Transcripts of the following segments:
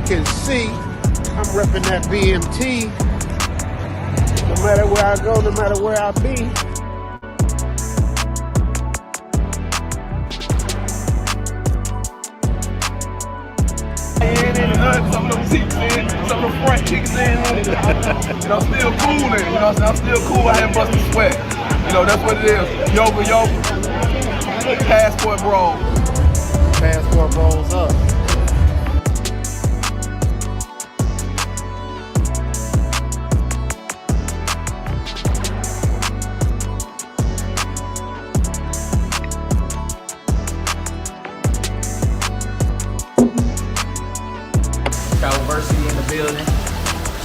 can see, I'm repping that BMT. No matter where I go, no matter where I be. Some of them seats in, some of them front chicks in, I'm still cooling, I'm still cool, I ain't busting sweat. That's what it is. Yoga, passport bros. Passport bros up. Travelversity in the building.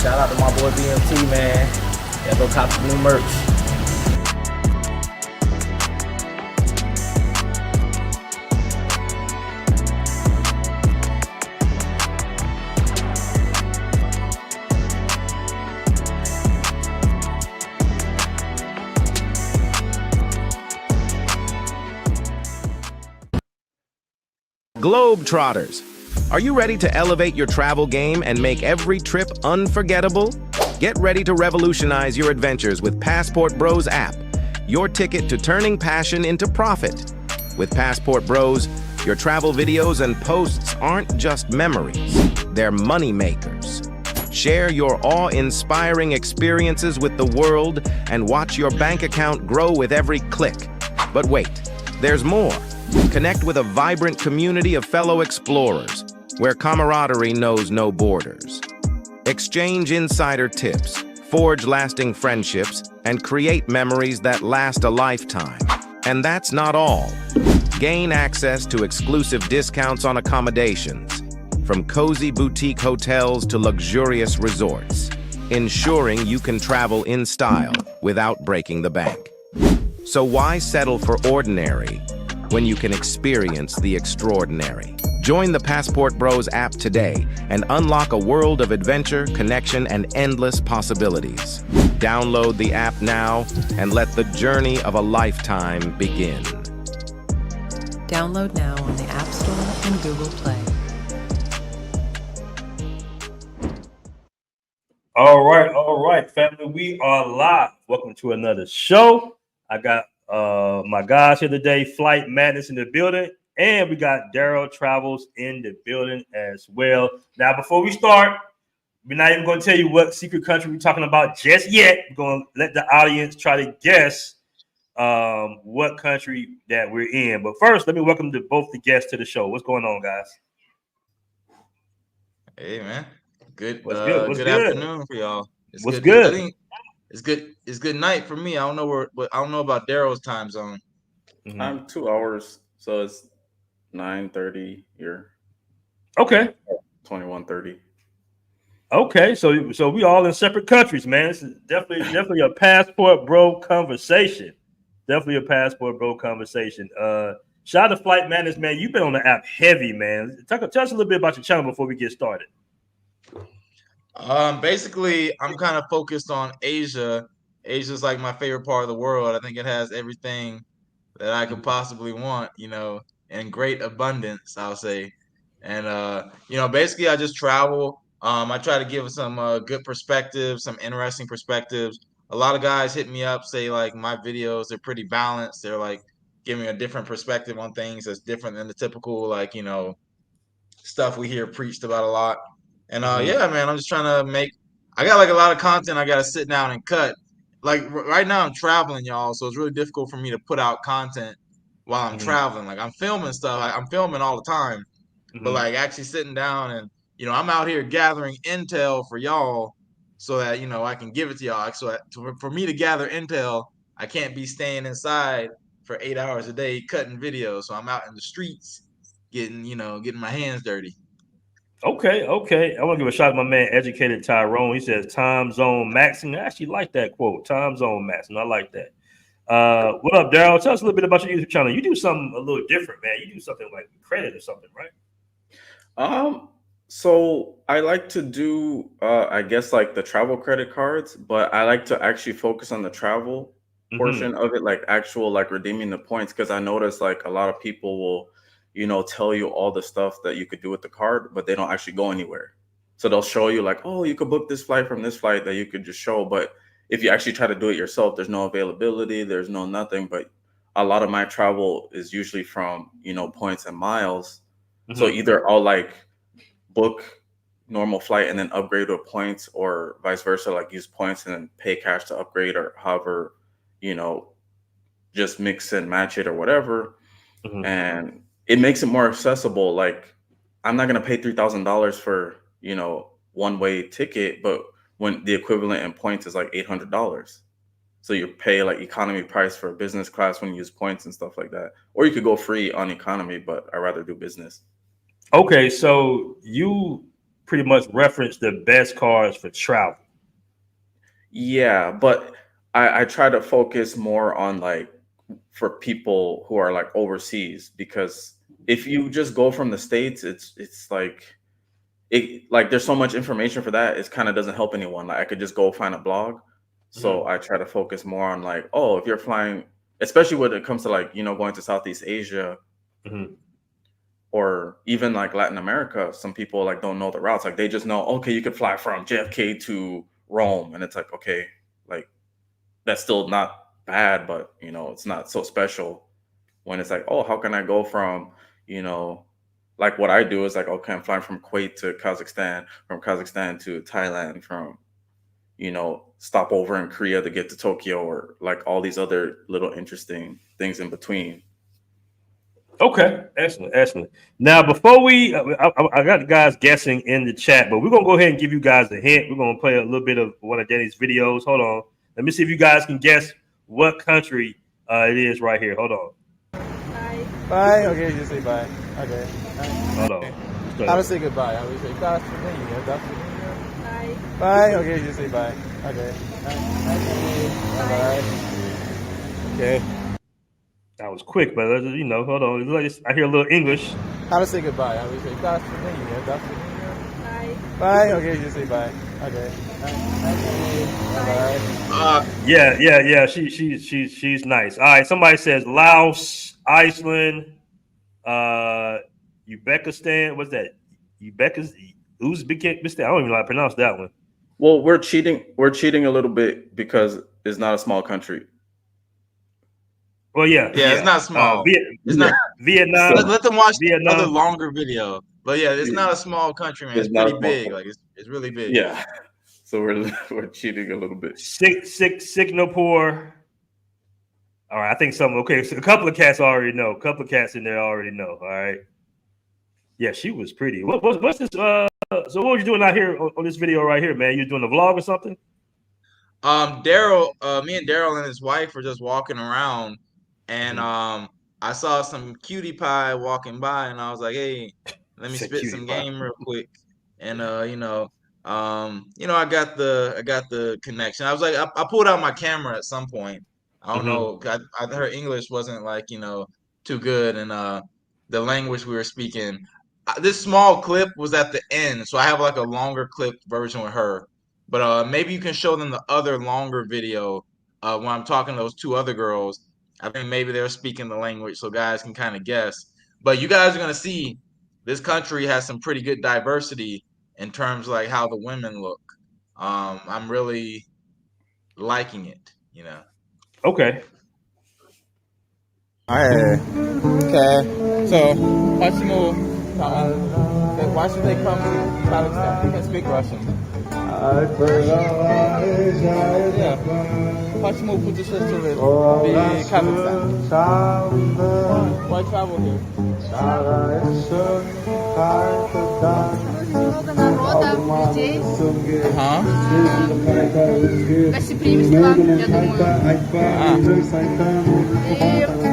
Shout out to my boy BMT, man. Yeah, go cop the new merch. Globetrotters, are you ready to elevate your travel game and make every trip unforgettable? Get ready to revolutionize your adventures with Passport Bros app, your ticket to turning passion into profit. With Passport Bros, your travel videos and posts aren't just memories, they're money makers. Share your awe-inspiring experiences with the world and watch your bank account grow with every click. But wait, there's more. Connect with a vibrant community of fellow explorers, where camaraderie knows no borders. Exchange insider tips, forge lasting friendships, and create memories that last a lifetime. And that's not all. Gain access to exclusive discounts on accommodations, from cozy boutique hotels to luxurious resorts, ensuring you can travel in style without breaking the bank. So why settle for ordinary when you can experience the extraordinary? Join the Passport Bros app today and unlock a world of adventure, connection, and endless possibilities. Download the app now and let the journey of a lifetime begin. Download now on the App Store and Google Play. All right, family. We are live. Welcome to another show. I got my guys here today, Flight Madness in the building, and we got Daryl Travels in the building as well. Now, before we start, we're not even going to tell you what secret country we're talking about just yet. We're going to let the audience try to guess what country that we're in. But first, let me welcome both the guests to the show. What's going on, guys? Hey, man. Good. What's good? Good afternoon for y'all. What's good? I think it's good. It's good night for me. I don't know I don't know about Daryl's time zone. Mm-hmm. I'm 2 hours, so it's 9:30 here. Okay. 21:30. Okay, so we all in separate countries, man. This is definitely a passport bro conversation. Definitely a passport bro conversation. Shout out to Flight Madness, man. You've been on the app heavy, man. Tell us a little bit about your channel before we get started. Basically, I'm kind of focused on Asia. Asia's like my favorite part of the world. I think it has everything that I could possibly want, in great abundance, I'll say. And basically I just travel. I try to give some good perspectives, some interesting perspectives. A lot of guys hit me up, say like my videos, they're pretty balanced. They're like giving a different perspective on things that's different than the typical stuff we hear preached about a lot. And yeah, man, I'm just trying to I got like a lot of content I got to sit down and cut. Like right now I'm traveling, y'all, so it's really difficult for me to put out content while I'm traveling. Like I'm filming stuff. I'm filming all the time. But like actually sitting down and I'm out here gathering intel for y'all so that I can give it to y'all. So for me to gather intel, I can't be staying inside for 8 hours a day cutting videos. So I'm out in the streets getting my hands dirty. Okay. I want to give a shout out to my man, Educated Tyrone. He says time zone maxing. I actually like that quote, time zone maxing. I like that. What up, Daryl? Tell us a little bit about your YouTube channel. You do something a little different, man. You do something like credit or something, right? So I like to do I guess like the travel credit cards, but I like to actually focus on the travel portion of it, like actual like redeeming the points, because I notice like a lot of people will tell you all the stuff that you could do with the card, but they don't actually go anywhere. So they'll show you like, oh, you could book this flight from this flight that you could just show. But if you actually try to do it yourself, there's no availability, there's no nothing. But a lot of my travel is usually from, points and miles. So either I'll like book normal flight and then upgrade to points, or vice versa, like use points and then pay cash to upgrade, or however, just mix and match it or whatever. And it makes it more accessible. Like I'm not going to pay $3,000 for, one-way ticket, but when the equivalent in points is like $800. So you pay like economy price for business class when you use points and stuff like that. Or you could go free on economy, but I'd rather do business. Okay, so you pretty much reference the best cars for travel. Yeah, but I try to focus more on like for people who are like overseas, because if you just go from the States, it's like there's so much information for that. It kind of doesn't help anyone. Like I could just go find a blog. So I try to focus more on like, oh, if you're flying, especially when it comes to like, going to Southeast Asia, or even like Latin America, some people like don't know the routes. Like they just know, okay, you could fly from JFK to Rome. And it's like, okay, like that's still not bad, but it's not so special when it's like, oh, how can I go from, like what I do is like, okay, I'm flying from Kuwait to Kazakhstan, from Kazakhstan to Thailand, from, stop over in Korea to get to Tokyo, or like all these other little interesting things in between. Okay, excellent. Now, before I got the guys guessing in the chat, but we're going to go ahead and give you guys a hint. We're going to play a little bit of one of Danny's videos. Hold on. Let me see if you guys can guess what country it is right here. Hold on. Bye. Okay, you say bye. Okay. Hold on. How to say goodbye? How do we say bye? Bye. Okay, you say bye. Okay. Bye. Okay. That was quick, but hold on. I hear a little English. How to say goodbye? How do we say bye? Bye. Okay, you say bye. Okay. Bye. Yeah. She's nice. All right. Somebody says Laos, Iceland, Uzbekistan. What's that? Uzbekistan. I don't even know how to pronounce that one. Well, we're cheating a little bit because it's not a small country. Well, yeah, it's not small. It's not Vietnam. Let them watch another longer video. But yeah, it's not a small country, man. It's pretty big. Like it's really big. Yeah. So we're cheating a little bit. Singapore. All right, I think some. Okay, so a couple of cats already know. A couple of cats in there already know. All right. Yeah, she was pretty. What's this? So what were you doing out here on this video right here, man? You doing a vlog or something? Daryl, me and Daryl and his wife were just walking around, and I saw some cutie pie walking by, and I was like, hey, let me spit some game real quick. And I got the connection. I was like, I pulled out my camera at some point. I don't know. Her English wasn't like too good, and the language we were speaking. This small clip was at the end, so I have like a longer clip version with her. But maybe you can show them the other longer video when I'm talking to those two other girls. I think maybe they're speaking the language, so guys can kind of guess. But you guys are gonna see this country has some pretty good diversity in terms of like how the women look. I'm really liking it, Okay. All right. Okay. So, why should they come to Kazakhstan? They can speak Russian. Yeah. Почему путешествовать в Kazakhstan? Why travel here? Много народа, людей. Гостеприимство, я думаю.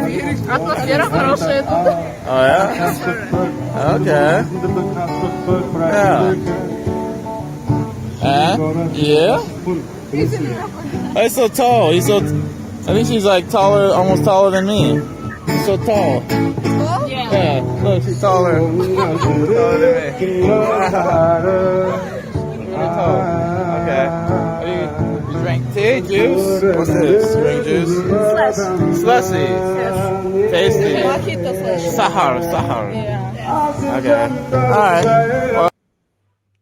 И атмосфера хорошая тут. Oh yeah? Okay. Yeah. Oh, he's so tall. I think she's like almost taller than me. She's so tall. Tall? Yeah. Look, she's taller. Taller than me. Really tall. Okay. You drink tea, juice? What's this? Drink juice? Slushy. Yes. Tasty. Mojito slushy. Sahar. Yeah. Okay. All right.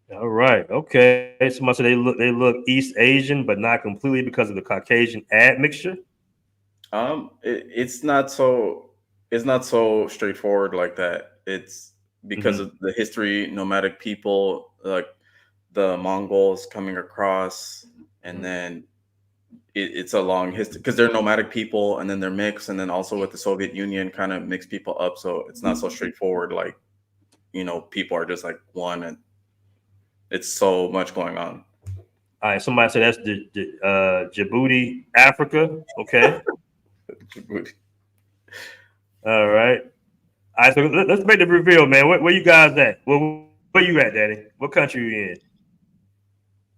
Well, All right. Okay. Somebody said they look East Asian, but not completely because of the Caucasian admixture. It's not so straightforward like that. It's because of the history, nomadic people, like the Mongols coming across, and then it's a long history because they're nomadic people, and then they're mixed, and then also with the Soviet Union kind of mixed people up. So it's not so straightforward. Like, people are just like one, and it's so much going on. All right. Somebody said that's Djibouti, Africa. Okay. Djibouti. All right. All right. So let's make the reveal, man. Where you guys at? Where you at, Danny? What country you in?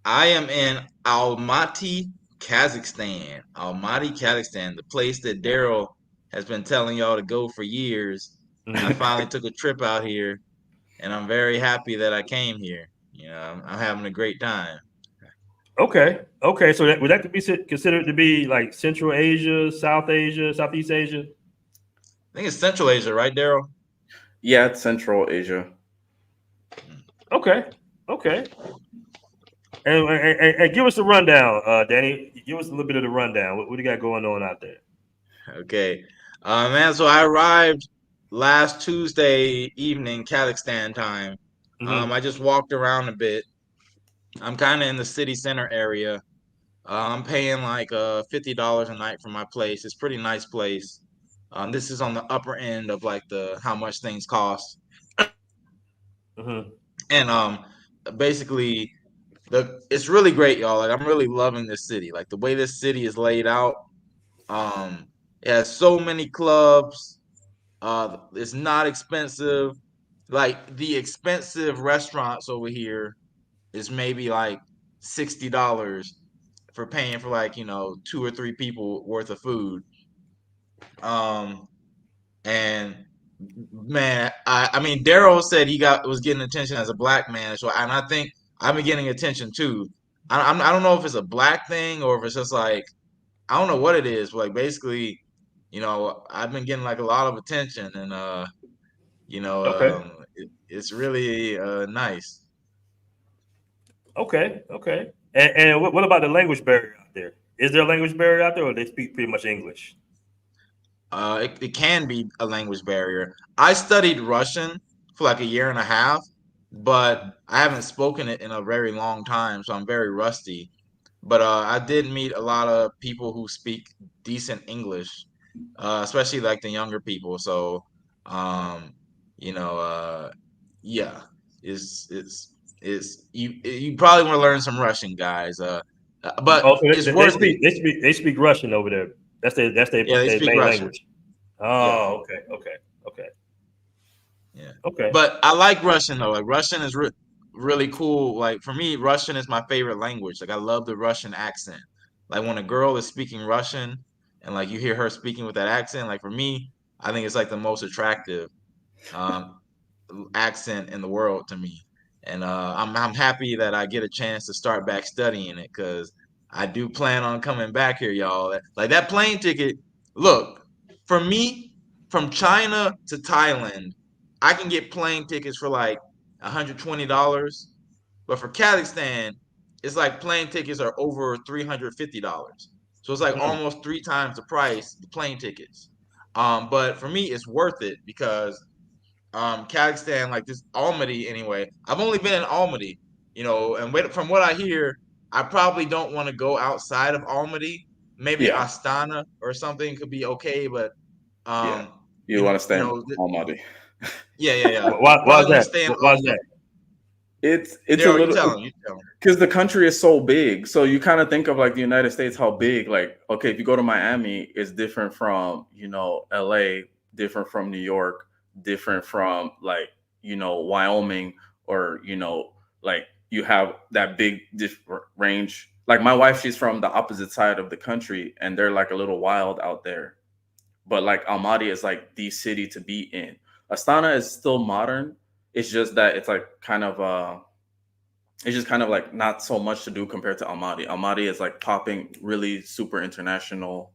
I am in Almaty, Kazakhstan. Almaty, Kazakhstan, the place that Daryl has been telling y'all to go for years. I finally took a trip out here, and I'm very happy that I came here. I'm having a great time. Okay. So would that be considered to be like Central Asia, South Asia, Southeast Asia? I think it's Central Asia, right, Daryl? Yeah, it's Central Asia. Okay. And give us a rundown, Danny. Give us a little bit of the rundown. What do you got going on out there? Okay. Man, so I arrived last Tuesday evening, Kazakhstan time. I just walked around a bit. I'm kind of in the city center area. I'm paying like $50 a night for my place. It's a pretty nice place. This is on the upper end of like the how much things cost. And basically it's really great, y'all. Like, I'm really loving this city. Like, the way this city is laid out. It has so many clubs. It's not expensive. Like, the expensive restaurants over here is maybe like $60 for paying for like 2 or 3 people worth of food. And man, I mean, Daryl said he was getting attention as a black man, and I think I've been getting attention too. I don't know if it's a black thing or if it's just like, I don't know what it is, but like, basically, I've been getting like a lot of attention, and it's really nice. Okay. And what about the language barrier out there? Is there a language barrier out there, or they speak pretty much English? It can be a language barrier. I studied Russian for like 1.5 years, but I haven't spoken it in a very long time, so I'm very rusty. But I did meet a lot of people who speak decent English, especially like the younger people. So, yeah, it's you probably want to learn some Russian, guys. But it's worth it. They speak Russian over there. That's their Yeah, they speak main Russian. language. Oh, okay. Yeah. Okay. But I like Russian though. Like, Russian is really cool. Like, for me, Russian is my favorite language. Like, I love the Russian accent. Like, when a girl is speaking Russian and like you hear her speaking with that accent, like, for me, I think it's like the most attractive accent in the world to me. And I'm happy that I get a chance to start back studying it, because I do plan on coming back here, y'all. Like, that plane ticket, look, for me, from China to Thailand, I can get plane tickets for like $120, but for Kazakhstan, it's like plane tickets are over $350. So it's like almost 3 times the price, the plane tickets. But for me, it's worth it because Kazakhstan, like this Almaty anyway. I've only been in Almaty, and from what I hear, I probably don't want to go outside of Almaty. Maybe Astana or something could be okay, but you want to stay in Almaty. Yeah. Why is that? Why is that? It's Daryl, a little, you tell him. because the country is so big. So you kind of think of like the United States, how big. Like, okay, if you go to Miami, it's different from LA, different from New York, different from like Wyoming, or like you have that big different range. Like, my wife, she's from the opposite side of the country, and they're like a little wild out there. But like, Almaty is like the city to be in. Astana is still modern. It's just that it's like it's just kind of like not so much to do compared to Almaty. Almaty is like popping, really super international,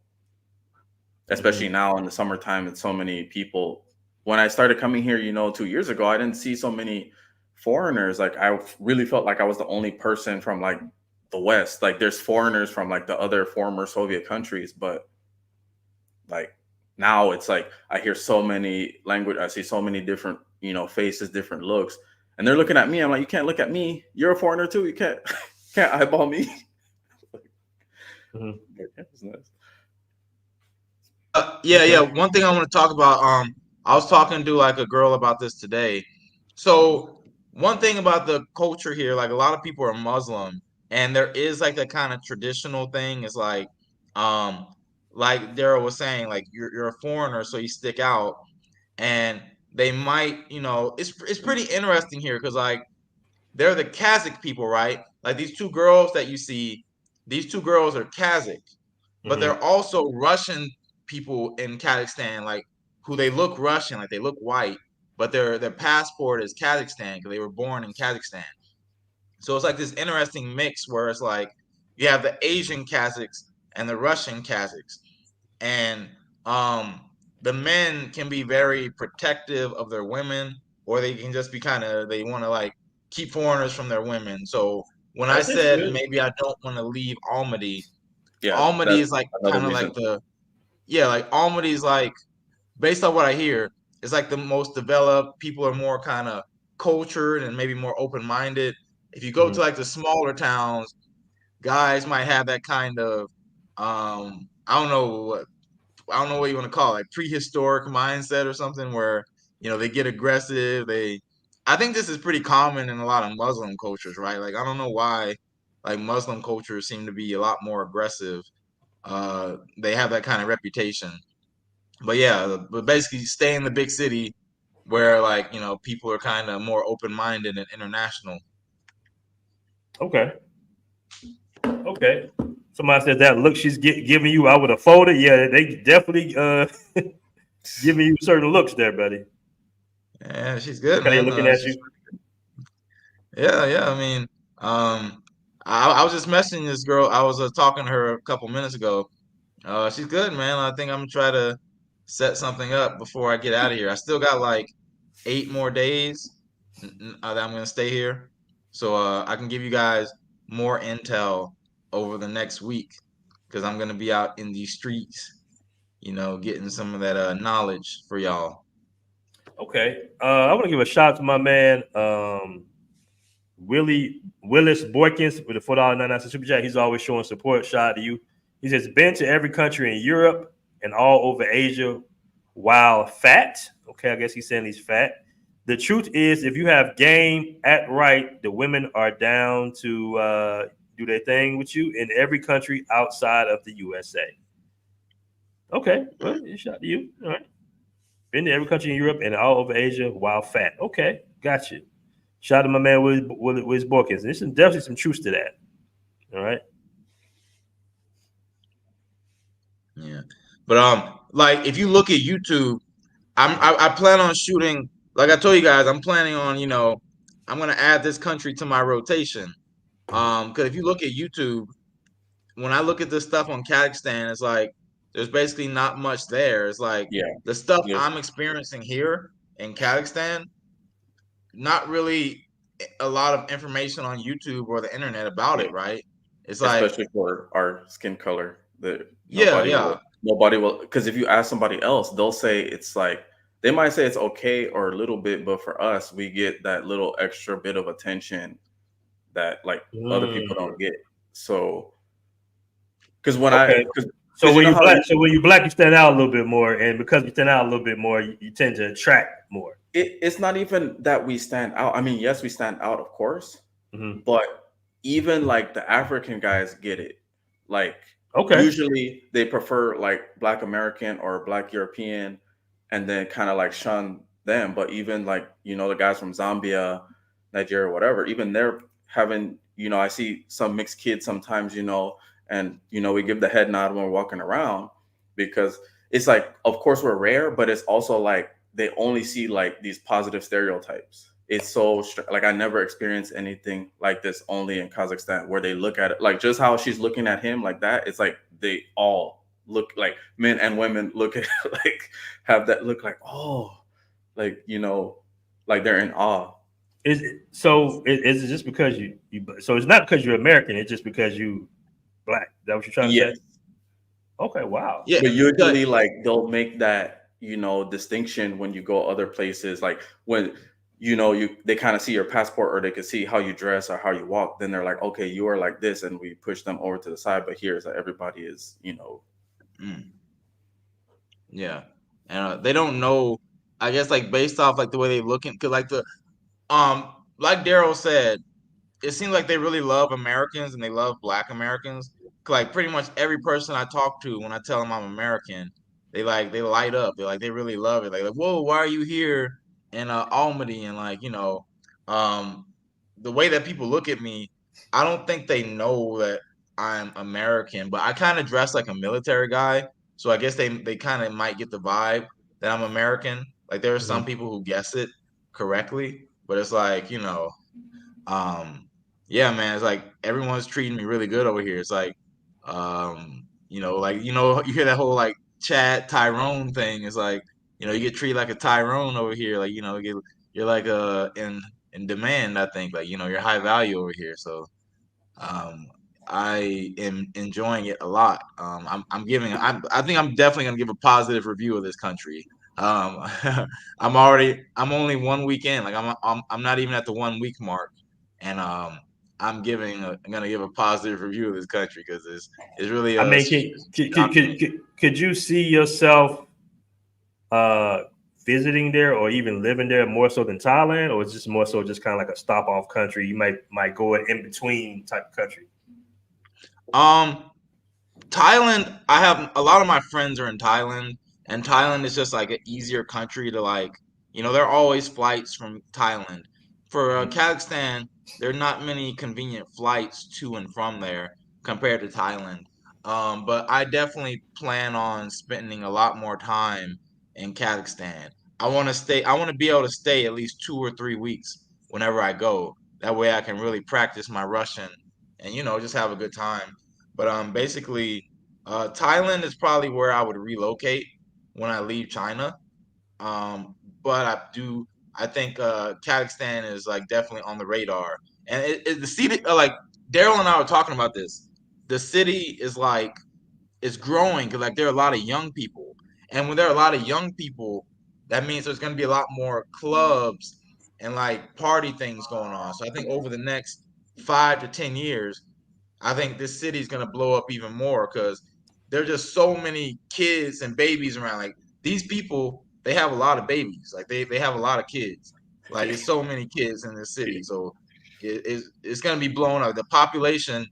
especially now in the summertime. And so many people. When I started coming here, 2 years ago, I didn't see so many foreigners, like I really felt like I was the only person from like the West. Like there's foreigners from like the other former Soviet countries, but like now it's like I hear so many language, I see so many different, you know, faces, different looks, and they're looking at me. I'm like, you can't look at me. You're a foreigner too. You can't can't eyeball me. Mhm. It's nice. Yeah. One thing I want to talk about. I was talking to like a girl about this today. So one thing about the culture here, like a lot of people are Muslim, and there is like a kind of traditional thing. It's um, like Daryl was saying, like you're a foreigner, so you stick out, and they might, you know, it's pretty interesting here because like they're the Kazakh people, right? Like these two girls that you see, these two girls are Kazakh, but Mhm. they're also Russian people in Kazakhstan, like who they look Russian, like they look white, but their passport is Kazakhstan because they were born in Kazakhstan. So it's like this interesting mix where it's like you have the Asian Kazakhs and the Russian Kazakhs, and um, the men can be very protective of their women, or they can just be kind of they want to like keep foreigners from their women. So when I That's said good. maybe I don't want to leave Almaty, Yeah, Almaty that's is like another kind of reason. like like Almaty is like based on what I hear, it's like the most developed. People are more kind of cultured and maybe more open minded. If you go to Mhm. like the smaller towns, guys might have that kind of I don't know what you want to call it, like prehistoric mindset or something where, you know, they get aggressive. I think this is pretty common in a lot of Muslim cultures, right? Like, I don't know why, like Muslim cultures seem to be a lot more aggressive. They have that kind of reputation. But yeah, but basically stay in the big city where like, you know, people are kind of more open-minded and international. Okay. Okay. Somebody said that look she's giving you, I would have folded. Yeah, they definitely giving you certain looks there, buddy. Yeah, she's good, Look how they man. looking at She's you. Yeah. I mean, I was just messaging this girl. I was talking to her a couple minutes ago. She's good, man. I think I'm gonna try to set something up before I get out of here. I still got like 8 more days that I'm gonna stay here, so I can give you guys more intel over the next week because I'm gonna be out in these streets, you know, getting some of that knowledge for y'all. Okay. I want to give a shout out to my man, Willis Boykins with the $4.99 super chat. He's always showing support. Shout out to you. He says, been to every country in Europe and all over Asia while fat. Okay, I guess he's saying he's fat. The truth is, if you have game at right, the women are down to do their thing with you in every country outside of the USA. Okay, well, shout out to you. All right. Been to every country in Europe and all over Asia while fat. Okay, got you. Shout out to my man with his Borkins. There's definitely some truth to that. All right. Yeah, but like if you look at YouTube, I plan on shooting. Like I told you guys, I'm planning on, you know, I'm gonna add this country to my rotation. Because if you look at YouTube, when I look at this stuff on Kazakhstan, it's like there's basically not much there. It's like Yeah, the stuff there's I'm experiencing here in Kazakhstan, not really a lot of information on YouTube or the internet about yeah, it, right? It's like, especially for our skin color, that yeah, yeah, nobody will, because if you ask somebody else, they'll say it's like they might say it's okay or a little bit, but for us, we get that little extra bit of attention that like other people Mm, don't get. So because when I okay. So because you when know you how black, so when you black, you stand out a little bit more, and because you stand out a little bit more, you tend to attract more. it's not even that we stand out. I mean, yes, we stand out, of course, Hmm. but even like the African guys get it. Like Okay. usually they prefer like Black American or Black European, and then kind of like shun them. But even like, you know, the guys from Zambia, Nigeria, whatever, even they're having, you know, I see some mixed kids sometimes, you know, and you know we give the head nod when we're walking around because it's like, of course we're rare, but it's also like they only see like these positive stereotypes. It's so like I never experienced anything like this only in Kazakhstan where they look at it like just how she's looking at him like that. It's like they all look like men and women look at it, like have that look like, oh, like, you know, like they're in awe. Is it, so? Is it just because you? So it's not because you're American. It's just because you black. Is that what you're trying to Yes. say? Okay. Wow. Yeah, But usually, like they'll make that distinction when you go other places. Like when they kind of see your passport, or they can see how you dress or how you walk. Then they're like, okay, you are like this, and we push them over to the side. But here is that everybody is, yeah, and they don't know. I guess like based off like the way they looking, cause like Daryl said, it seems like they really love Americans and they love Black Americans. Like pretty much every person I talk to when I tell them I'm American, they light up. They really love it. Like whoa, why are you here in Almaty? And um, the way that people look at me, I don't think they know that I'm American. But I kind of dress like a military guy, so I guess they kind of might get the vibe that I'm American. Like there are some people who guess it correctly, but it's like um, yeah, man, it's like everyone's treating me really good over here. It's like, you hear that whole like Chad Tyrone thing. It's like, you get treated like a Tyrone over here. Like, you're like in demand. I think like you're high value over here. So um, I am enjoying it a lot. I think I'm definitely gonna give a positive review of this country. Um, I'm only 1 week in. Like I'm not even at the 1 week mark, and I'm gonna give a positive review of this country because it's really I mean, could you see yourself visiting there or even living there more so than Thailand, or it's just more so just kind of like a stop off country? You might go in between type of country. Thailand, I have a lot of my friends are in Thailand, and Thailand is just like an easier country to there are always flights from Thailand. For Kazakhstan, there are not many convenient flights to and from there compared to Thailand. But I definitely plan on spending a lot more time in Kazakhstan. I want to be able to stay at least 2 or 3 weeks whenever I go. That way I can really practice my Russian and just have a good time. But basically, Thailand is probably where I would relocate when I leave China. But I think Kazakhstan is like definitely on the radar. And the city, like Daryl and I were talking about this. The city is like it's growing because like there are a lot of young people, and when there are a lot of young people, that means there's going to be a lot more clubs and like party things going on. So I think over the next 5 to 10 years, I think this city is going to blow up even more because there's just so many kids and babies around. Like these people, they have a lot of babies. Like they have a lot of kids. Like it's so many kids in this city. So it's going to be blown up. The population,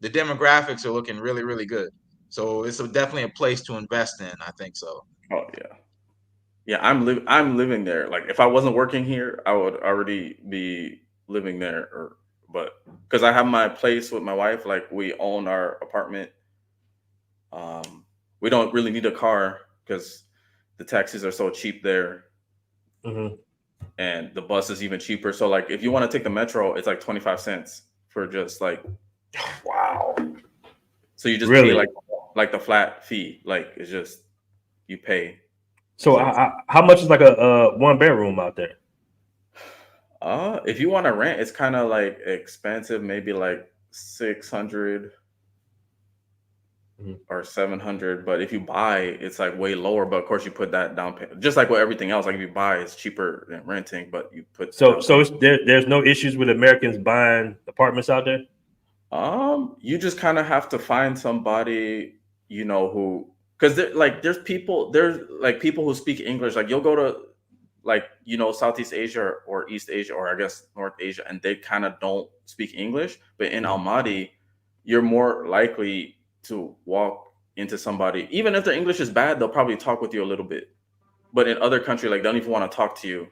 the demographics are looking really, really good. So it's definitely a place to invest in. I think so. Oh yeah. Yeah, I'm living there. Like if I wasn't working here, I would already be living there but because I have my place with my wife, like we own our apartment. We don't really need a car because the taxis are so cheap there. And the bus is even cheaper. So like if you want to take the metro, it's like 25 cents for just like wow. So you just pay like the flat fee. Like it's just you pay. So how much is like a 1 bedroom out there? If you want to rent, it's kind of like expensive, maybe like 600 or 700. But if you buy, it's like way lower. But of course, you put that down payment, just like with everything else. Like if you buy, it's cheaper than renting. But you put there's no issues with Americans buying apartments out there. You just kind of have to find somebody who. Because there's people who speak English. Like you'll go to Southeast Asia or East Asia or I guess North Asia, and they kind of don't speak English. But in Almaty, you're more likely to walk into somebody, even if their English is bad, they'll probably talk with you a little bit. But in other countries, like they don't even want to talk to you,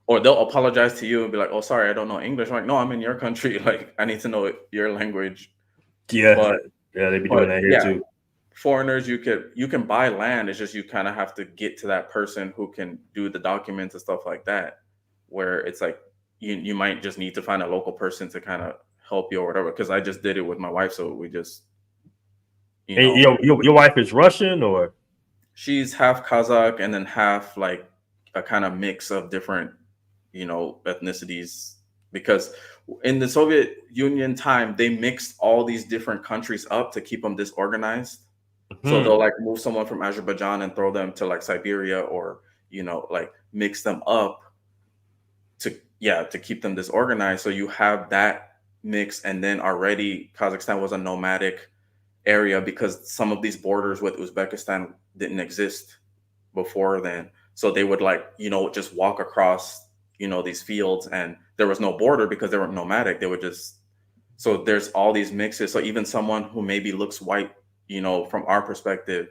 or they'll apologize to you and be like, "Oh, sorry, I don't know English." I'm like, no, I'm in your country. Like I need to know your language. Yeah. Yeah, they be doing that here too. Foreigners, you can buy land. It's just you kind of have to get to that person who can do the documents and stuff like that. Where it's like you might just need to find a local person to kind of help you or whatever. Because I just did it with my wife, so we just your wife is Russian or she's half Kazakh and then half like a kind of mix of different, ethnicities, because in the Soviet Union time, they mixed all these different countries up to keep them disorganized. So they'll like move someone from Azerbaijan and throw them to like Siberia, or like mix them up to keep them disorganized. So you have that mix, and then already Kazakhstan was a nomadic area because some of these borders with Uzbekistan didn't exist before then. So they would like, just walk across, these fields, and there was no border because they were nomadic. They would just, so there's all these mixes. So even someone who maybe looks white, from our perspective,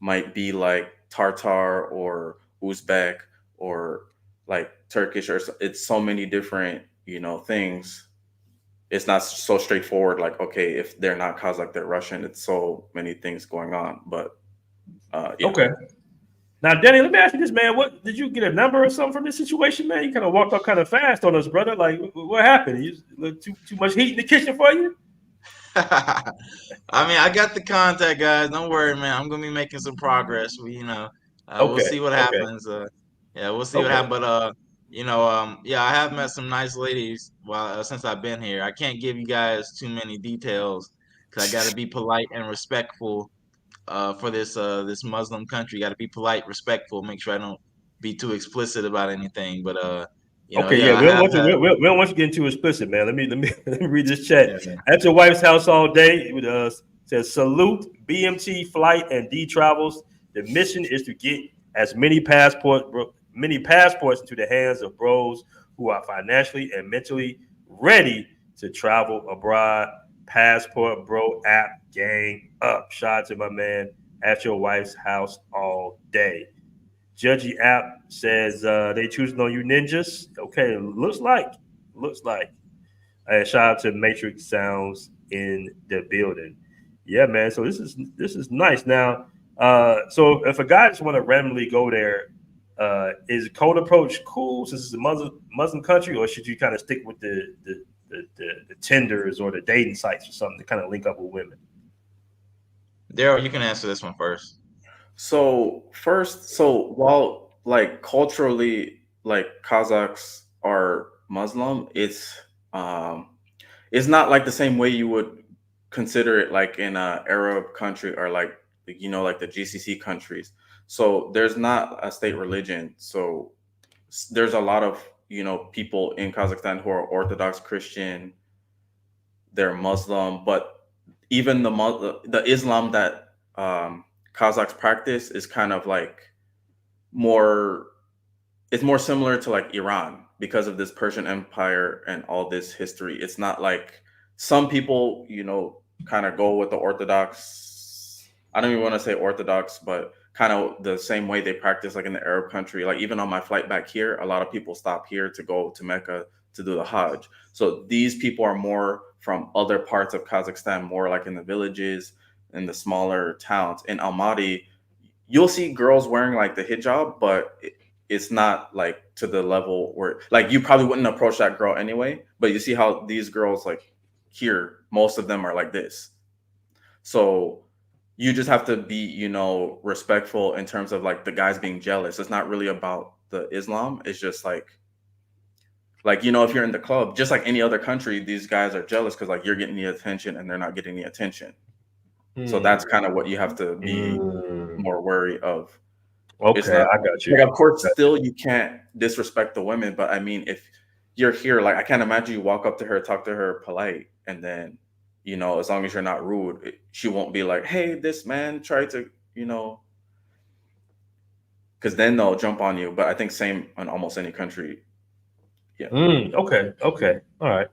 might be like Tartar or Uzbek or like Turkish, or it's so many different, things. It's not so straightforward. Like, okay, if they're not Kazakh, they're Russian. It's so many things going on. But yeah. Okay. Now, Danny, let me ask you this, man. What did you get a number or something from this situation, man? You kind of walked up kind of fast on us, brother. Like, what happened? You look too much heat in the kitchen for you? I mean, I got the contact, guys. Don't worry, man. I'm gonna be making some progress. We'll see what happens. Yeah, we'll see what happens. But yeah, I have met some nice ladies while since I've been here. I can't give you guys too many details because I got to be polite and respectful. For this Muslim country, got to be polite, respectful. Make sure I don't be too explicit about anything. But okay, yeah, we don't want you getting too explicit, man. Let me read this chat. Yeah, At your wife's house all day. It says salute BMT Flight and D Travels. The mission is to get as many passports into the hands of bros who are financially and mentally ready to travel abroad. Passport Bro app gang up. Shout out to my man at your wife's house all day. Judgy app says they choosing on you ninjas. Okay, looks like. And shout out to Matrix Sounds in the building. Yeah, man. So this is nice. Now, so if a guy just want to randomly go there, is cold approach cool since it's a Muslim country, or should you kind of stick with the Tinders or the dating sites or something to kind of link up with women? Daryl, you can answer this one first. So while like culturally, like Kazakhs are Muslim, it's not like the same way you would consider it like in a Arab country or like like the GCC countries. So there's not a state religion. So there's a lot of people in Kazakhstan who are Orthodox Christian, they're Muslim, but even the Islam that Kazakhs practice is kind of like it's more similar to like Iran because of this Persian Empire and all this history. It's not like some people, kind of go with the Orthodox. I don't even want to say Orthodox, but kind of the same way they practice like in the Arab country. Like even on my flight back here, a lot of people stop here to go to Mecca to do the Hajj. So these people are more from other parts of Kazakhstan, more like in the villages, in the smaller towns. In Almaty, you'll see girls wearing like the hijab, but it's not like to the level where like you probably wouldn't approach that girl anyway. But you see how these girls like here, most of them are like this. So you just have to be, respectful in terms of like the guys being jealous. It's not really about the Islam. It's just like, if you're in the club, just like any other country, these guys are jealous because like you're getting the attention and they're not getting the attention. So that's kind of what you have to be more wary of. Okay, I got you. Like, of course, still you can't disrespect the women, but I mean, if you're here, like I can't imagine you walk up to her, talk to her polite, and then as long as you're not rude, she won't be like, hey, this man tried to, because then they'll jump on you. But I think same in almost any country. Yeah. Okay. All right.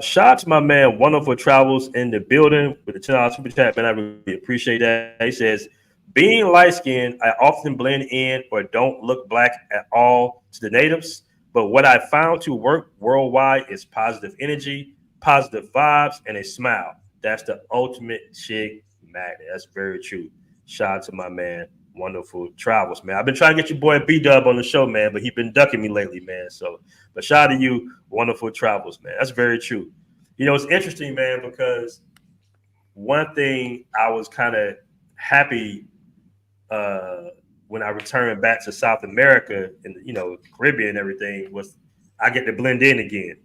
Shout out to my man, Wonderful Travels in the building with the $10 super chat, man. I really appreciate that. He says, being light skinned, I often blend in or don't look black at all to the natives. But what I found to work worldwide is positive energy, positive vibes, and a smile. That's the ultimate chick magnet. That's very true. Shout out to my man, Wonderful Travels, man. I've been trying to get your boy B-Dub on the show, man, but he's been ducking me lately, man. So, but shout out to you, Wonderful Travels, man. That's very true. It's interesting, man, because one thing I was kind of happy when I returned back to South America and Caribbean and everything was I get to blend in again.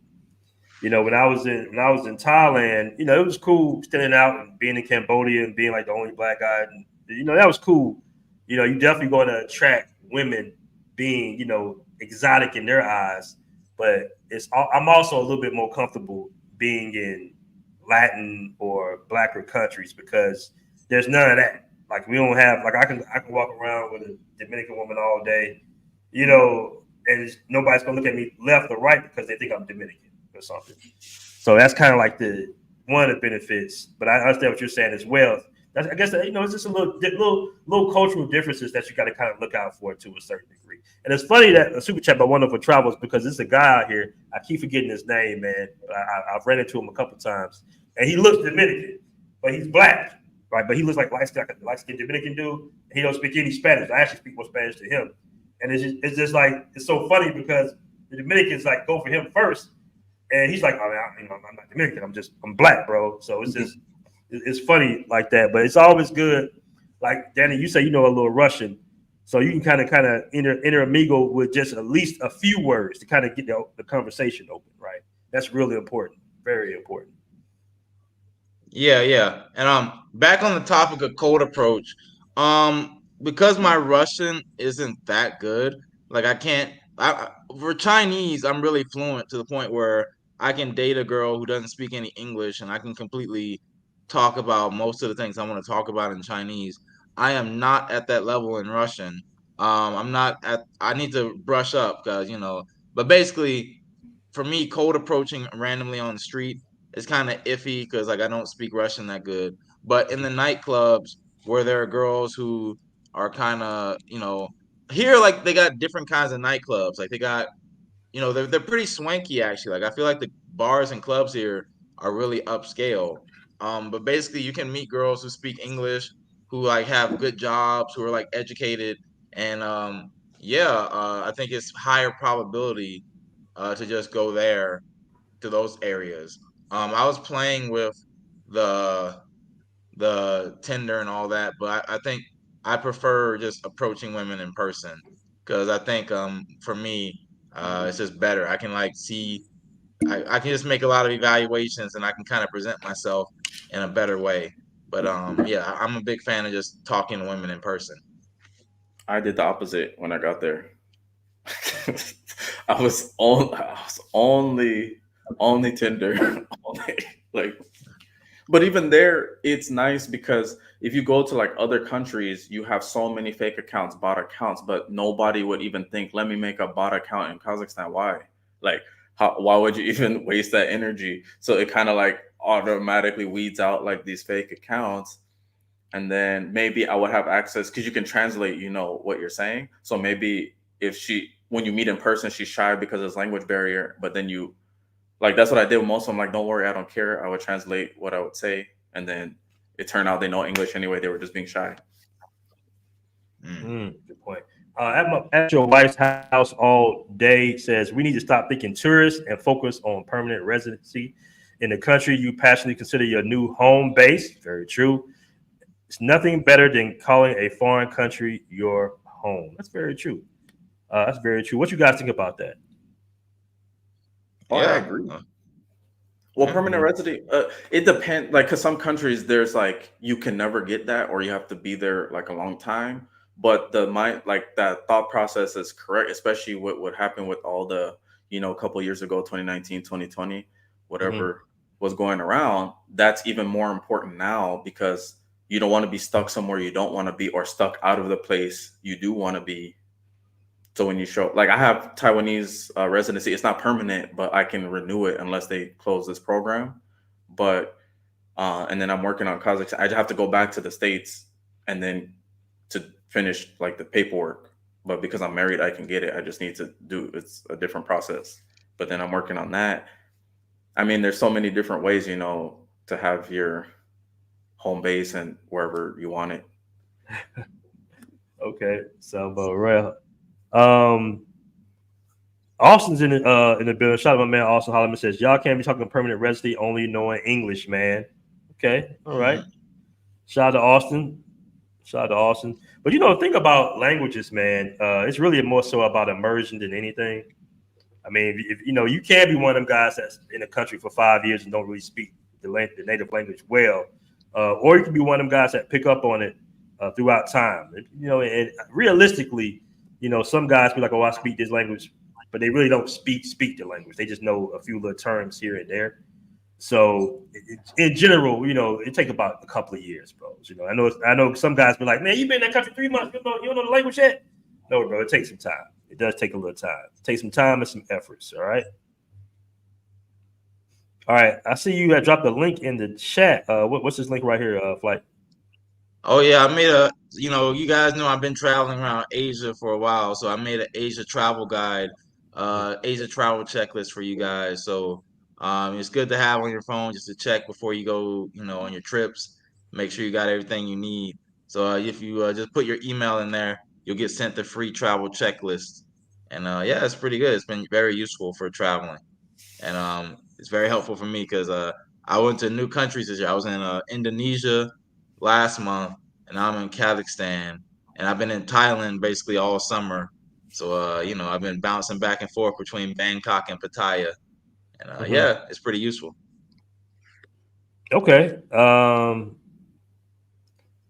When I was in Thailand, it was cool standing out and being in Cambodia and being like the only black guy. And, that was cool. You definitely going to attract women being, exotic in their eyes. But I'm also a little bit more comfortable being in Latin or blacker countries because there's none of that. Like we don't have I can walk around with a Dominican woman all day, and nobody's gonna look at me left or right because they think I'm Dominican or something. So that's kind of like one of the benefits. But I understand what you're saying as well. I guess it's just a little cultural differences that you got to kind of look out for to a certain degree. And it's funny that a super chat by Wonderful Travels because there's a guy out here. I keep forgetting his name, man. I've ran into him a couple times, and he looks Dominican, but he's black, right? But he looks like a light-skinned Dominican dude. He don't speak any Spanish. I actually speak more Spanish to him, and it's just like it's so funny because the Dominicans like go for him first, and he's like, I'm not Dominican. I'm black, bro. So it's just. It's funny like that, but it's always good. Like Danny, you say a little Russian, so you can kind of intermingle with just at least a few words to kind of get the conversation open, right? That's really important, very important. Yeah. And back on the topic of cold approach, because my Russian isn't that good, like for Chinese, I'm really fluent to the point where I can date a girl who doesn't speak any English and I can completely talk about most of the things I want to talk about in Chinese. I am not at that level in Russian. I need to brush up because, but basically for me, cold approaching randomly on the street is kind of iffy because like I don't speak Russian that good. But in the nightclubs where there are girls who are kind of, here, like they got different kinds of nightclubs. Like they got, they're pretty swanky actually. Like I feel like the bars and clubs here are really upscale. But basically you can meet girls who speak English, who like have good jobs, who are like educated, and I think it's higher probability to just go there to those areas. I was playing with the Tinder and all that, but I think I prefer just approaching women in person because I think for me it's just better. I can like see I can just make a lot of evaluations and I can kind of present myself in a better way. But I'm a big fan of just talking to women in person. I did the opposite when I got there. I was only Tinder, but even there, it's nice because if you go to like other countries, you have so many fake accounts, bot accounts, but nobody would even think, let me make a bot account in Kazakhstan. Why? Like, why would you even waste that energy? So it kind of like automatically weeds out like these fake accounts. And then maybe I would have access because you can translate, what you're saying. So maybe when you meet in person, she's shy because of this language barrier, but then that's what I did with most of them. Like, don't worry, I don't care. I would translate what I would say. And then it turned out they know English anyway. They were just being shy. Good point. At your wife's house all day says we need to stop thinking tourists and focus on permanent residency in the country you passionately consider your new home base. Very true. It's nothing better than calling a foreign country your home. That's very true. That's very true. What you guys think about that? Oh, yeah, I agree. Well, permanent residency, it depends. Like, because some countries, there's like you can never get that, or you have to be there like a long time. But that thought process is correct, especially what happened with all the, a couple of years ago, 2019, 2020, whatever was going around. That's even more important now because you don't want to be stuck somewhere you don't want to be, or stuck out of the place you do want to be. So when you show, like I have Taiwanese residency, it's not permanent, but I can renew it unless they close this program. But and then I'm working on Kazakhstan. I just have to go back to the States and then to finish like the paperwork. But because I'm married, I can get it. I just need to it's a different process. But then I'm working on that. I mean, there's so many different ways, to have your home base and wherever you want it. Okay, so real. Austin's in the building. Shout out to my man Austin Holloman says, y'all can't be talking permanent residency only knowing English, man. Okay, all right. Shout out to Austin. Shout out to Austin. But think about languages, man. It's really more so about immersion than anything. I mean, if you can be one of them guys that's in the country for 5 years and don't really speak the native language well, or you can be one of them guys that pick up on it throughout time. And realistically, some guys be like, "Oh, I speak this language," but they really don't speak the language. They just know a few little terms here and there. So in general, it takes about a couple of years, bro. I know some guys be like, "Man, you been in that country 3 months, you don't know the language yet?" No, bro, it takes some time. It does take a little time. It takes some time and some efforts. All right. All right. I see you dropped a link in the chat. What's this link right here, Flight? Oh yeah, I made you guys know I've been traveling around Asia for a while, so I made an Asia travel guide, Asia travel checklist for you guys. So it's good to have on your phone just to check before you go, on your trips. Make sure you got everything you need. So if you just put your email in there, you'll get sent the free travel checklist. And yeah, it's pretty good. It's been very useful for traveling, and it's very helpful for me because I went to new countries this year. I was in Indonesia last month, and I'm in Kazakhstan, and I've been in Thailand basically all summer. So I've been bouncing back and forth between Bangkok and Pattaya, and yeah, it's pretty useful. Okay.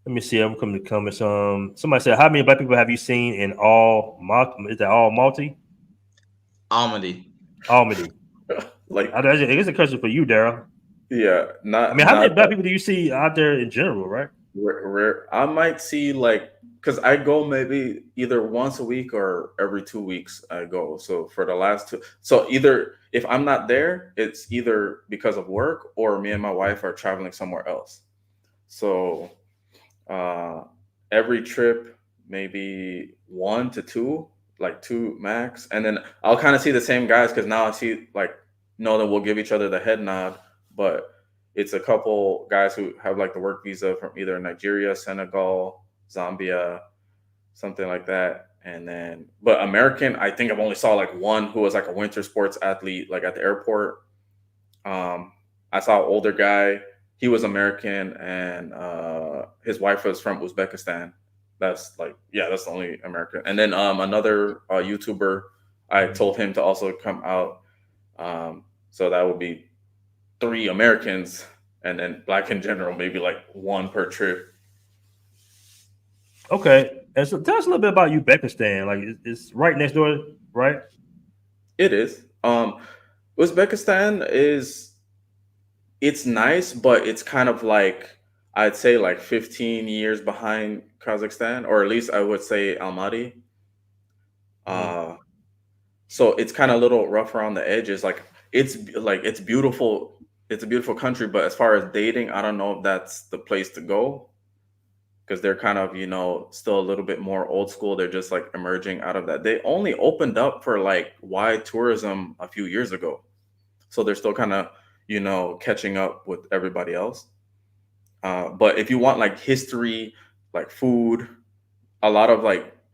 Let me see. I'm coming to comments. Somebody said, "How many black people have you seen in Is that Almaty? Almaty. Almaty. Like, I guess a question for you, Daryl. Yeah, not. I mean, how many black people do you see out there in general, right? Rare. I might see because I go maybe either once a week or every 2 weeks I go. So for the last two, so either if I'm not there, it's either because of work or me and my wife are traveling somewhere else. So every trip, maybe 1 to 2, like 2 max, and then I'll kind of see the same guys because now I see know that we'll give each other the head nod, but it's a couple guys who have the work visa from either Nigeria, Senegal, Zambia, something like that. And then, but American, I think I've only saw one who was a winter sports athlete, at the airport. I saw an older guy. He was American, and his wife was from Uzbekistan. That's that's the only American. And then another YouTuber, I told him to also come out. So that would be 3 Americans, and then black in general, maybe 1 per trip. Okay. And so tell us a little bit about Uzbekistan. It's right next door, right? It is. Uzbekistan it's nice, but it's kind of I'd say 15 years behind Kazakhstan, or at least I would say Almaty. So it's kind of a little rough around the edges. It's beautiful. It's a beautiful country, but as far as dating, I don't know if that's the place to go because they're kind of, still a little bit more old school. They're just emerging out of that. They only opened up for wide tourism a few years ago. So they're still kind of, catching up with everybody else. But if you want history, food, a lot of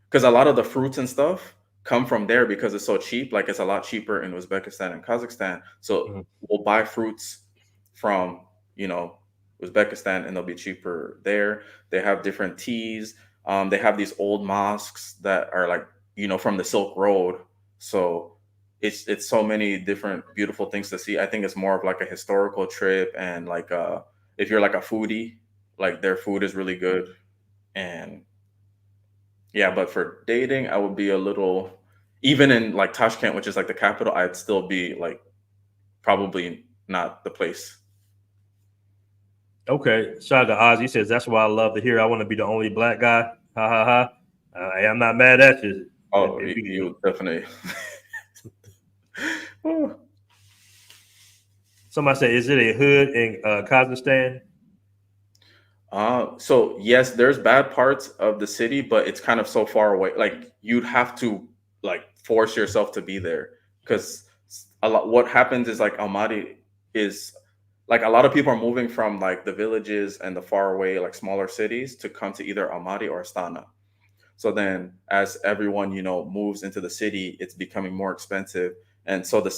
because a lot of the fruits and stuff come from there because it's so cheap. It's a lot cheaper in Uzbekistan and Kazakhstan. So we'll buy fruits from, Uzbekistan, and they'll be cheaper there. They have different teas. They have these old mosques that are from the Silk Road. So it's so many different beautiful things to see. I think it's more of a historical trip, and if you're a foodie, their food is really good. And yeah, but for dating, I would be a little, even in Tashkent, which is the capital, I'd still be probably not the place. Okay. Shout out to Ozzy. He says, "That's what I love to hear. I want to be the only black guy." Ha ha ha. I'm not mad at you. Oh, you definitely. Somebody said, "Is it a hood in Kazakhstan?" So yes, there's bad parts of the city, but it's kind of so far away. You'd have to force yourself to be there because what happens is Almaty is a lot of people are moving from the villages and the far away smaller cities to come to either Almaty or Astana. So then as everyone moves into the city, it's becoming more expensive, and so the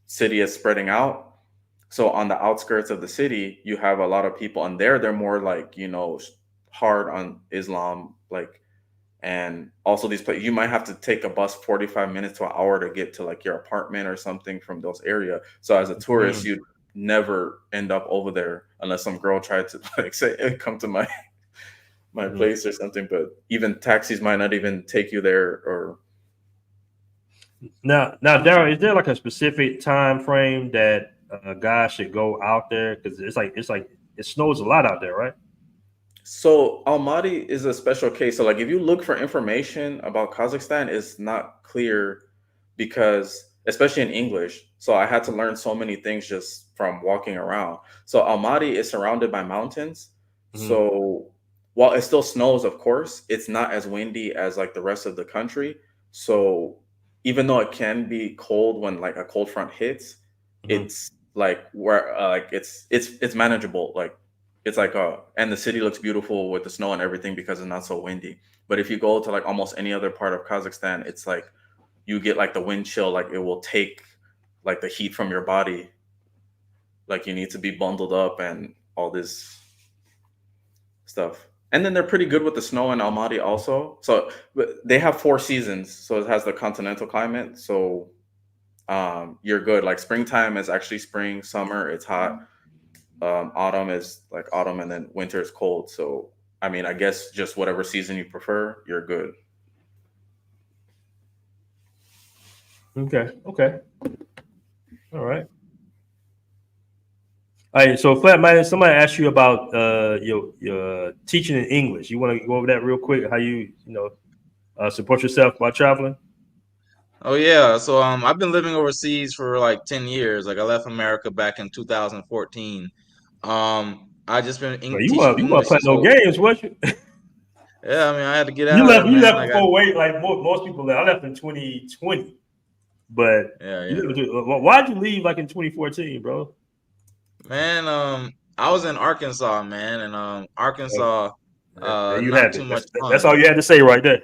city is spreading out. So on the outskirts of the city, you have a lot of people, and they're more hard on Islam, like, and also these places you might have to take a bus 45 minutes to an hour to get to like your apartment or something from those areas. So as a tourist, you'd never end up over there unless some girl tried to like say, hey, come to my place or something. But even taxis might not even take you there. Or now, Daryl, is there like a specific time frame that a guy should go out there? Because it's like it snows a lot out there, right? so Almaty is a special case. So like if you look for information about Kazakhstan, it's not clear because especially in English. So I had to learn so many things just from walking around. So Almaty is surrounded by mountains. So while it still snows, of course, it's not as windy as like the rest of the country. So even though it can be cold when like a cold front hits, it's like where like it's manageable. Like it's like and the city looks beautiful with the snow and everything because it's not so windy. But if you go to like almost any other part of Kazakhstan, it's like you get like the wind chill, like it will take like the heat from your body. Like you need to be bundled up and all this stuff. And then they're pretty good with the snow in Almaty also. So they have 4 seasons. So it has the continental climate. So you're good. Like springtime is actually spring, summer, it's hot. Autumn is like autumn, and then winter is cold. So, I mean, I guess just whatever season you prefer, you're good. Okay. All right. All right, so Flat Man, somebody asked you about your teaching in English. You want to go over that real quick? How you support yourself while traveling? Oh yeah, so I've been living overseas for like 10 years. Like I left America back in 2014. I just been You teaching want English play this no whole. games, was you? Yeah, I mean I had to get You out of there, man. left Like before wait, like most people left. I left in 2020, but yeah. Why'd you leave like in 2014, bro? Man, I was in Arkansas, man, and Arkansas, There you not have too it. much That's fun. all you had to say right there.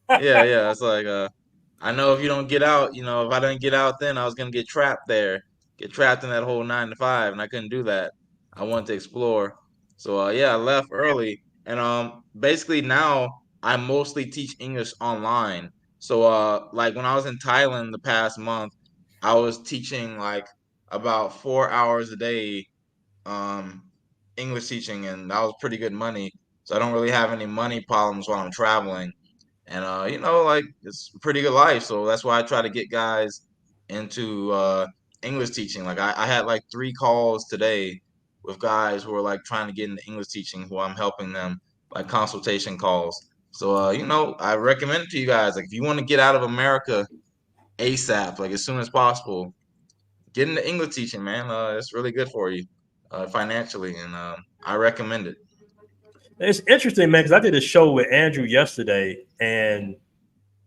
Yeah. It's like I know if you don't get out, if I didn't get out then I was gonna get trapped there, get trapped in that whole 9 to 5, and I couldn't do that. I wanted to explore. So yeah, I left early. And basically now I mostly teach English online. So like when I was in Thailand the past month, I was teaching like about 4 hours a day um English teaching, and that was pretty good money. So I don't really have any money problems while I'm traveling. And like it's a pretty good life. So that's why I try to get guys into English teaching. Like I had like 3 calls today with guys who are like trying to get into English teaching who I'm helping them, like consultation calls. So I recommend it to you guys. Like if you want to get out of America ASAP, like as soon as possible, get into English teaching, man. It's really good for you financially, and I recommend it. It's interesting, man, because I did a show with Andrew yesterday, and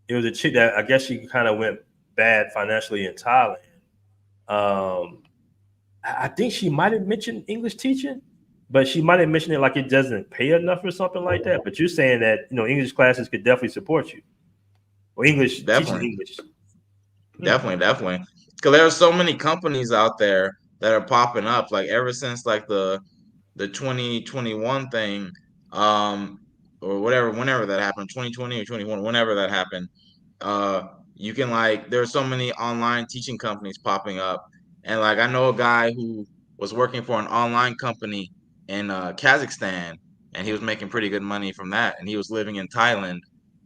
it was a chick that I guess she kind of went bad financially in Thailand. I think she might have mentioned English teaching, but she might have mentioned it like it doesn't pay enough or something like that. But you're saying that English classes could definitely support you, or English teaching Definitely. English. Definitely. Because there are so many companies out there that are popping up. Like ever since like the 2021 thing, or whatever, whenever that happened, 2020 or 21, whenever that happened, you can like there's so many online teaching companies popping up. And like I know a guy who was working for an online company in Kazakhstan, and he was making pretty good money from that. And he was living in Thailand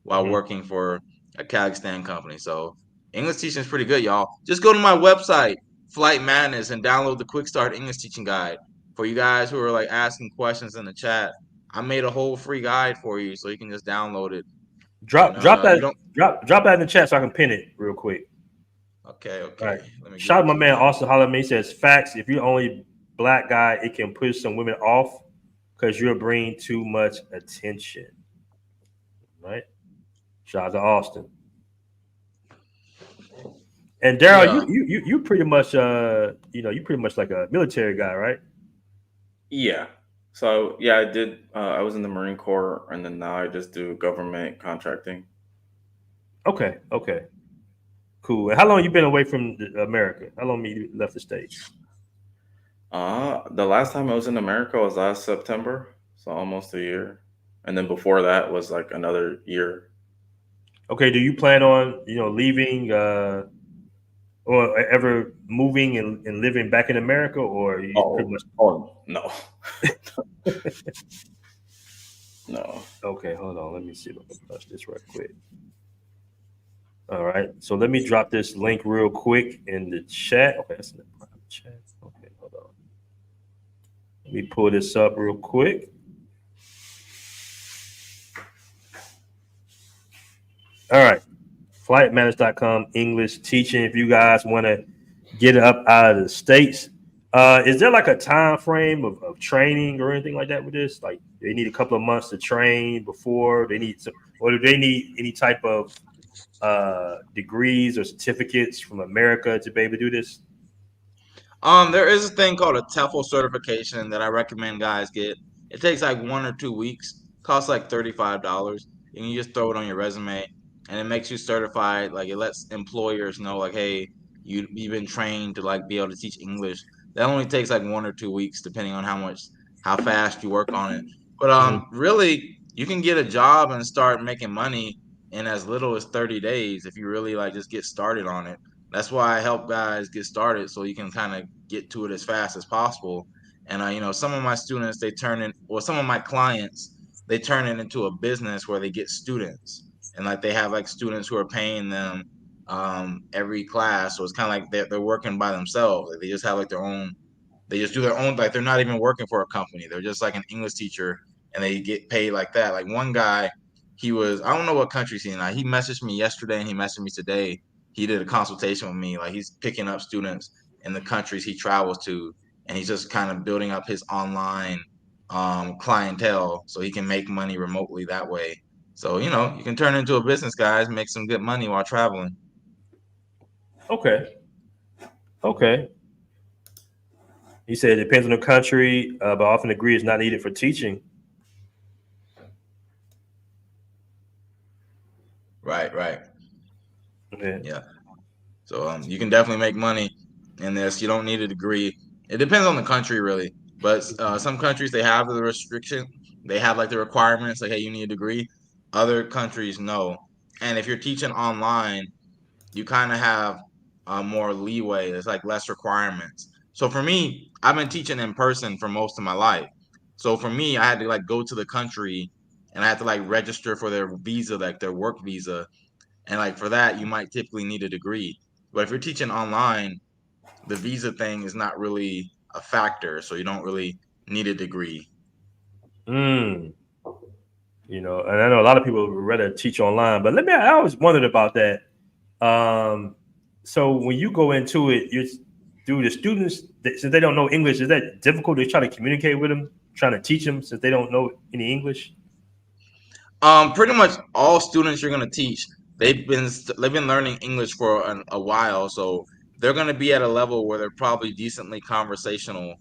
while working for a Kazakhstan company. So English teaching is pretty good, y'all. Just go to my website, Flight Madness, and download the Quick Start English Teaching Guide. For you guys who are like asking questions in the chat, I made a whole free guide for you, so you can just download it. Drop You don't. that in the chat so I can pin it real quick. Okay. All right. Let me Shout out my man Austin Holler. He says facts. If you're only black guy, it can push some women off because you're bringing too much attention. Right. Shout out to Austin. And Daryl, you pretty much you pretty much like a military guy, right? Yeah. So yeah, I did. I was in the Marine Corps, and then now I just do government contracting. Okay. Cool. And how long you been away from America? How long you left the States? The last time I was in America was last September, so almost a year. and then before that was like another year. Okay, do you plan on leaving or ever moving and living back in America, or you pretty much? Oh no. No. Okay, hold on. Let me see if I can touch this right quick. All right, so let me drop this link real quick in the chat. Okay, that's in the private chat. Okay, hold on. Let me pull this up real quick. All right, flightmanage.com English teaching. If you guys want to get it up out of the States, is there like a time frame of training or anything like that with this? Like they need a couple of months to train before they need some, or do they need any type of degrees or certificates from America to be able to do this? There is a thing called a TEFL certification that I recommend guys get. It takes like 1 or 2 weeks, costs like $35, and you just throw it on your resume, and it makes you certified. Like it lets employers know, like, hey, you've been trained to like be able to teach English. That only takes like 1 or 2 weeks, depending on how fast you work on it. But really, you can get a job and start making money in as little as 30 days if you really like just get started on it. That's why I help guys get started so you can kind of get to it as fast as possible. And some of my students, some of my clients, they turn it into a business where they get students, and like they have like students who are paying them every class. So it's kind of like they're working by themselves. Like they just have like they just do their own, like they're not even working for a company. They're just like an English teacher, and they get paid like that. Like one guy, I don't know what country he's in. Like he messaged me yesterday and he messaged me today. He did a consultation with me. Like he's picking up students in the countries he travels to, and he's just kind of building up his online clientele so he can make money remotely that way. So you can turn it into a business, guys, make some good money while traveling. Okay. He said it depends on the country, but often agree is not needed for teaching. Right. Okay. Yeah. So you can definitely make money in this. You don't need a degree. It depends on the country, really. But some countries, they have the restriction. They have like the requirements, like, hey, you need a degree. Other countries, no. And if you're teaching online, you kind of have more leeway. There's like less requirements. So for me, I've been teaching in person for most of my life. So for me, I had to like go to the country and I had to like register for their visa, like their work visa. And like for that, you might typically need a degree. But if you're teaching online, the visa thing is not really a factor, so you don't really need a degree. And I know a lot of people would rather teach online, but I always wondered about that. So when you go into it, do the students, since they don't know English, is that difficult to try to communicate with them, trying to teach them since they don't know any English? Pretty much all students you're gonna teach, they've been learning English for a while, so they're gonna be at a level where they're probably decently conversational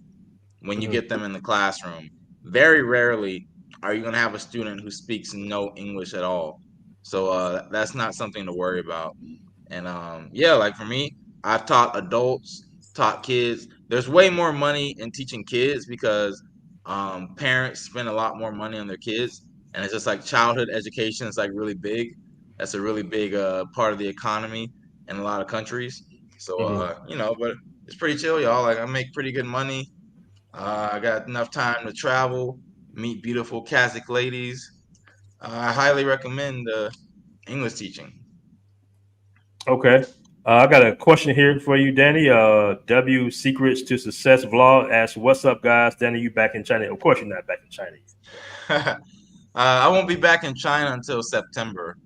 when you get them in the classroom. Very rarely are you gonna have a student who speaks no English at all. So that's not something to worry about. And yeah, like for me, I've taught adults, taught kids. There's way more money in teaching kids because parents spend a lot more money on their kids, and it's just like childhood education is like really big. That's a really big part of the economy in a lot of countries. So but it's pretty chill, y'all. Like I make pretty good money. I got enough time to travel, meet beautiful Kazakh ladies. I highly recommend English teaching. Okay. I got a question here for you, Danny. W Secrets to Success Vlog asks, "What's up, guys? Danny, you back in China?" Of course, you're not back in China. I won't be back in China until September.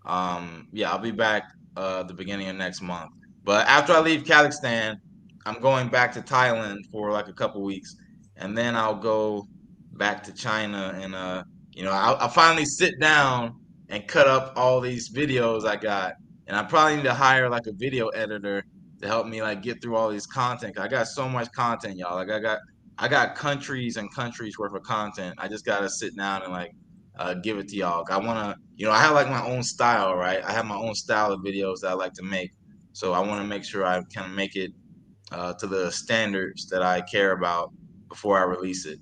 Yeah, I'll be back the beginning of next month. But after I leave Kazakhstan, I'm going back to Thailand for like a couple weeks, and then I'll go back to China, and I'll finally sit down and cut up all these videos I got, and I probably need to hire like a video editor to help me like get through all these content. I got so much content, y'all. Like I got countries and countries worth of content. I just gotta sit down and like give it to y'all. I wanna, I have like my own style, right? I have my own style of videos that I like to make. So I want to make sure I kind of make it to the standards that I care about before I release it.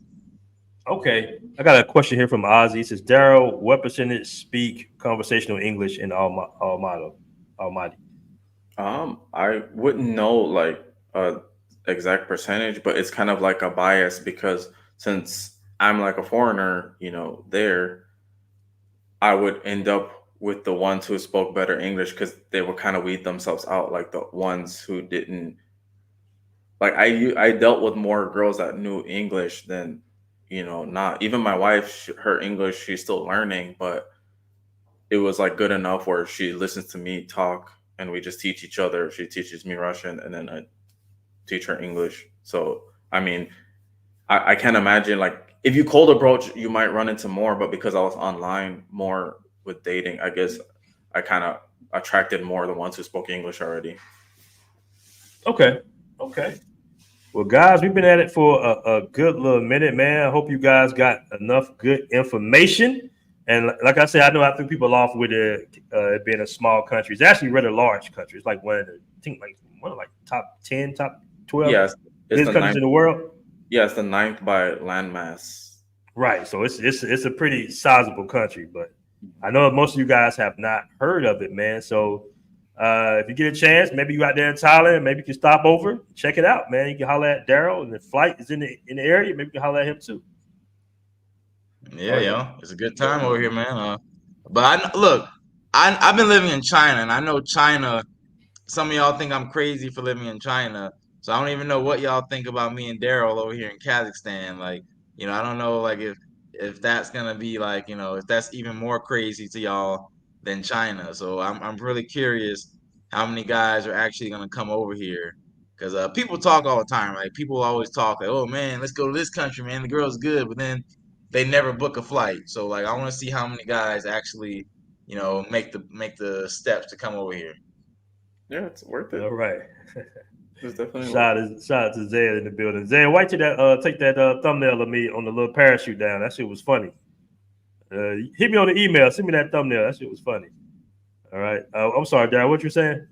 Okay, I got a question here from Ozzy. He says, Daryl, what percentage speak conversational English in Almaty? I wouldn't know like a exact percentage, but it's kind of like a bias because since I'm like a foreigner, there, I would end up with the ones who spoke better English because they would kind of weed themselves out, like the ones who didn't. Like I dealt with more girls that knew English than, not even my wife. Her English, she's still learning, but it was like good enough where she listens to me talk and we just teach each other. She teaches me Russian and then I teach her English. So I mean, I can't imagine like if you cold approach, you might run into more, but because I was online more with dating, I guess I kind of attracted more the ones who spoke English already. Okay. Well, guys, we've been at it for a good little minute, man. I hope you guys got enough good information. And like I said, I know I threw people off with it being a small country. It's actually a rather large country. It's like one of the top 10, top 12 biggest countries in the world. Yeah, it's the 9th by landmass. Right. So it's a pretty sizable country, but I know most of you guys have not heard of it, man. So if you get a chance, maybe you out there in Thailand, maybe you can stop over, check it out, man. You can holler at Daryl, and the flight is in the area. Maybe you can holler at him too. Yeah, it's a good time over here, man. But I've been living in China, and I know China. Some of y'all think I'm crazy for living in China, so I don't even know what y'all think about me and Daryl over here in Kazakhstan. Like, I don't know, like if that's gonna be like, if that's even more crazy to y'all than China. So I'm really curious how many guys are actually gonna come over here, because people talk all the time. Like people always talk like, oh man, let's go to this country, man. The girl's good, but then they never book a flight. So like I want to see how many guys actually, make the steps to come over here. Yeah, it's worth it. All right. It's definitely shout out to Zay in the building. Zay, why don't you take that thumbnail of me on the little parachute down? That shit was funny. Hit me on the email. Send me that thumbnail. That shit was funny. All right. I'm sorry, Darryl. What you saying?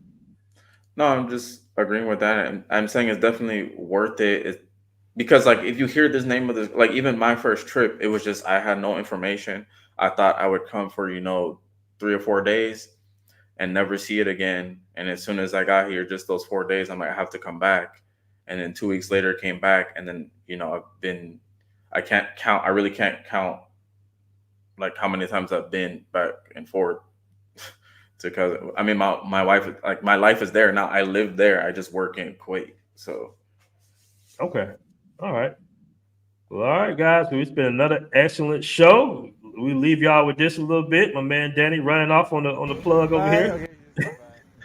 No, I'm just agreeing with that. And I'm saying it's definitely worth it. Because like if you hear this name of this, like even my first trip, it was just I had no information. I thought I would come for 3 or 4 days and never see it again. And as soon as I got here, just those 4 days, I might have to come back. And then 2 weeks later, came back, and then I can't count. I really can't count like how many times I've been back and forth. Because I mean, my wife, like my life is there now. I live there. I just work in Kuwait. So okay. All right. Well, all right, guys. It's been another excellent show. We leave y'all with this a little bit. My man Danny running off on the plug over here.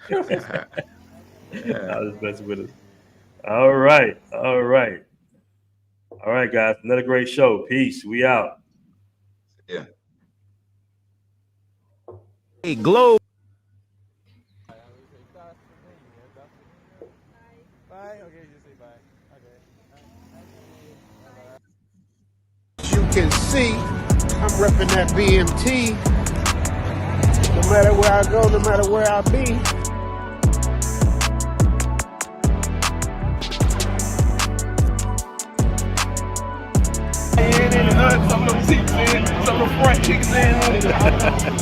I was messing with us. All right, guys. Another great show. Peace. We out. Yeah. Hey, Globe. You can see I'm repping that BMT. No matter where I go, no matter where I be. Some of them seats in, some of them front chicks in.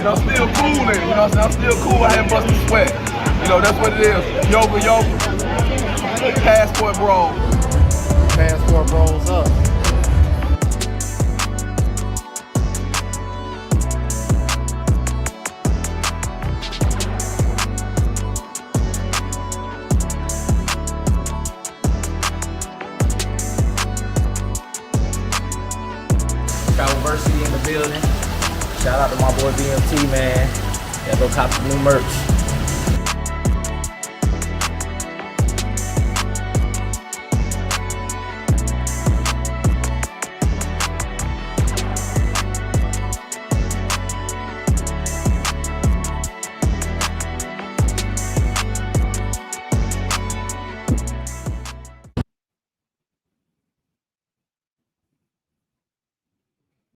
I'm still cooling, I'm still cool. I ain't busting sweat. That's what it is. Yoga. Passport bros. Passport bros up. Travelversity in the building. Shout out to my boy BMT, man. Yeah, go cop some new merch.